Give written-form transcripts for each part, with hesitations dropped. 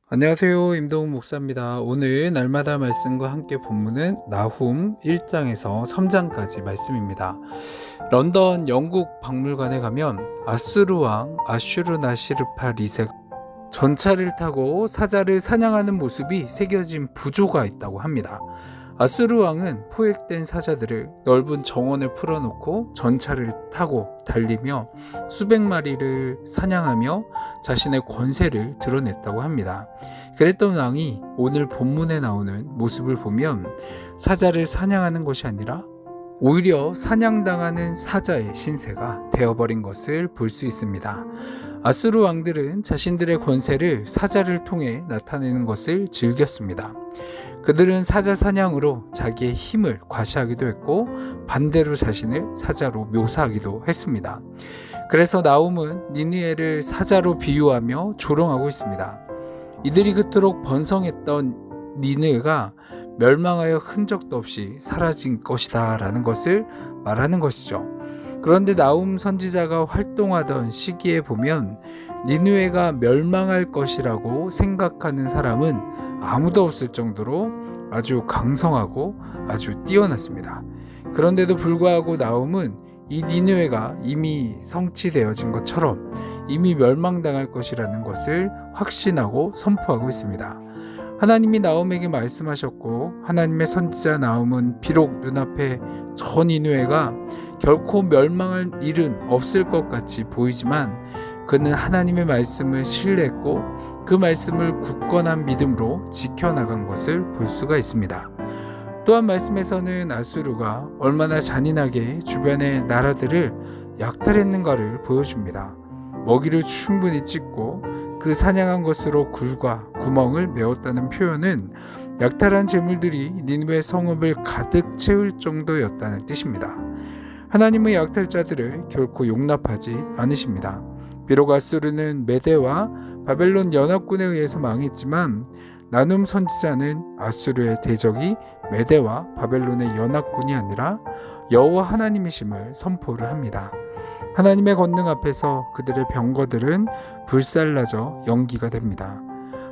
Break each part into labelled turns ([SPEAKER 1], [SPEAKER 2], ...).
[SPEAKER 1] 안녕하세요. 임동훈 목사입니다. 오늘 날마다 말씀과 함께 본문은 나훔 1장에서 3장까지 말씀입니다. 런던 영국 박물관에 가면 아수르 왕 아슈르나시르파 리세가 전차를 타고 사자를 사냥하는 모습이 새겨진 부조가 있다고 합니다. 아수르 왕은 포획된 사자들을 넓은 정원에 풀어놓고 전차를 타고 달리며 수백 마리를 사냥하며 자신의 권세를 드러냈다고 합니다. 그랬던 왕이 오늘 본문에 나오는 모습을 보면 사자를 사냥하는 것이 아니라 오히려 사냥당하는 사자의 신세가 되어버린 것을 볼 수 있습니다. 아수르 왕들은 자신들의 권세를 사자를 통해 나타내는 것을 즐겼습니다. 그들은 사자 사냥으로 자기의 힘을 과시하기도 했고 반대로 자신을 사자로 묘사하기도 했습니다. 그래서 나훔은 니느웨를 사자로 비유하며 조롱하고 있습니다. 이들이 그토록 번성했던 니느웨가 멸망하여 흔적도 없이 사라진 것이다 라는 것을 말하는 것이죠. 그런데 나훔 선지자가 활동하던 시기에 보면 니느웨가 멸망할 것이라고 생각하는 사람은 아무도 없을 정도로 아주 강성하고 아주 뛰어났습니다. 그런데도 불구하고 나훔은 이 니느웨가 이미 성취되어진 것처럼 이미 멸망당할 것이라는 것을 확신하고 선포하고 있습니다. 하나님이 나훔에게 말씀하셨고 하나님의 선지자 나훔은 비록 눈앞에 저 니느웨가 결코 멸망할 일은 없을 것 같이 보이지만 그는 하나님의 말씀을 신뢰했고 그 말씀을 굳건한 믿음으로 지켜나간 것을 볼 수가 있습니다. 또한 말씀에서는 아수르가 얼마나 잔인하게 주변의 나라들을 약탈했는가를 보여줍니다. 먹이를 충분히 찢고 그 사냥한 것으로 굴과 구멍을 메웠다는 표현은 약탈한 재물들이 니느웨 성읍을 가득 채울 정도였다는 뜻입니다. 하나님의 약탈자들을 결코 용납하지 않으십니다. 비록 아수르는 메대와 바벨론 연합군에 의해서 망했지만 나훔 선지자는 아수르의 대적이 메대와 바벨론의 연합군이 아니라 여호와 하나님이심을 선포를 합니다. 하나님의 권능 앞에서 그들의 병거들은 불살라져 연기가 됩니다.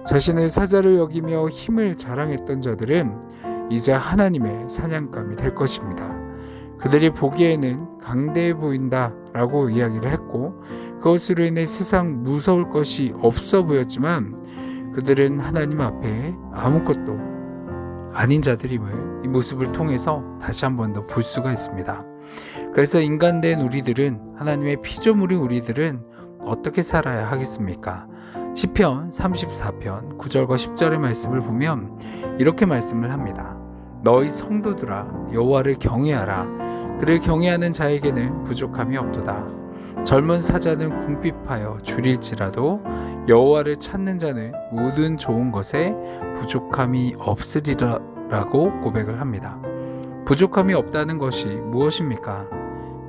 [SPEAKER 1] 자신을 사자로 여기며 힘을 자랑했던 자들은 이제 하나님의 사냥감이 될 것입니다. 그들이 보기에는 강대해 보인다 라고 이야기를 했고 그것으로 인해 세상 무서울 것이 없어 보였지만 그들은 하나님 앞에 아무것도 아닌 자들임을 이 모습을 통해서 다시 한 번 더 볼 수가 있습니다. 그래서 인간된 우리들은 하나님의 피조물인 우리들은 어떻게 살아야 하겠습니까? 시편 34편 9절과 10절의 말씀을 보면 이렇게 말씀을 합니다. 너희 성도들아 여호와를 경외하라. 그를 경외하는 자에게는 부족함이 없도다. 젊은 사자는 궁핍하여 줄일지라도 여호와를 찾는 자는 모든 좋은 것에 부족함이 없으리라고 고백을 합니다. 부족함이 없다는 것이 무엇입니까?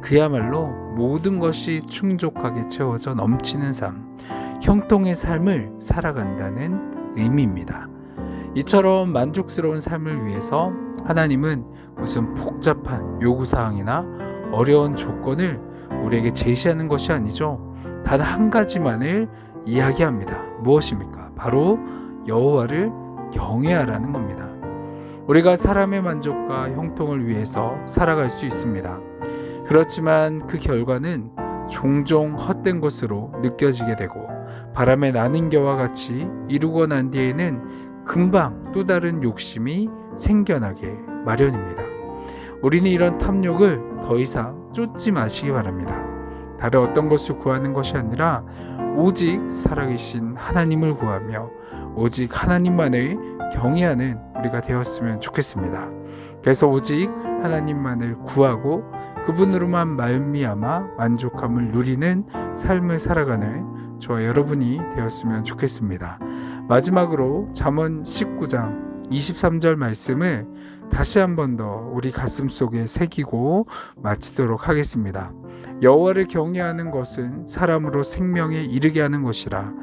[SPEAKER 1] 그야말로 모든 것이 충족하게 채워져 넘치는 삶, 형통의 삶을 살아간다는 의미입니다. 이처럼 만족스러운 삶을 위해서 하나님은 무슨 복잡한 요구사항이나 어려운 조건을 우리에게 제시하는 것이 아니죠. 단 한 가지만을 이야기합니다. 무엇입니까? 바로 여호와를 경외하라는 겁니다. 우리가 사람의 만족과 형통을 위해서 살아갈 수 있습니다. 그렇지만 그 결과는 종종 헛된 것으로 느껴지게 되고 바람에 나는 겨와 같이 이루고 난 뒤에는 금방 또 다른 욕심이 생겨나게 마련입니다. 우리는 이런 탐욕을 더 이상 쫓지 마시기 바랍니다. 다른 어떤 것을 구하는 것이 아니라 오직 살아계신 하나님을 구하며 오직 하나님만을 경외하는 우리가 되었으면 좋겠습니다. 그래서 오직 하나님만을 구하고 그분으로만 말미암아 만족함을 누리는 삶을 살아가는 저와 여러분이 되었으면 좋겠습니다. 마지막으로 잠언 19장 23절 말씀을 다시 한 번 더 우리 가슴 속에 새기고 마치도록 하겠습니다. 여호와를 경외하는 것은 사람으로 생명에 이르게 하는 것이라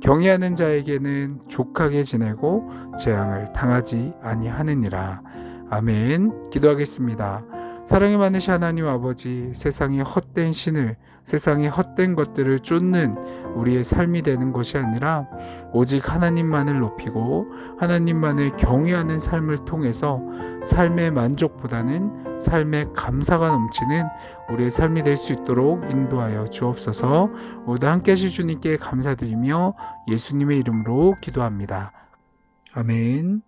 [SPEAKER 1] 경외하는 자에게는 족하게 지내고 재앙을 당하지 아니하느니라. 아멘. 기도하겠습니다. 사랑이 많으신 하나님 아버지, 세상의 헛된 신을, 세상의 헛된 것들을 쫓는 우리의 삶이 되는 것이 아니라 오직 하나님만을 높이고 하나님만을 경외하는 삶을 통해서 삶의 만족보다는 삶의 감사가 넘치는 우리의 삶이 될 수 있도록 인도하여 주옵소서. 모두 함께 하실 주님께 감사드리며 예수님의 이름으로 기도합니다. 아멘.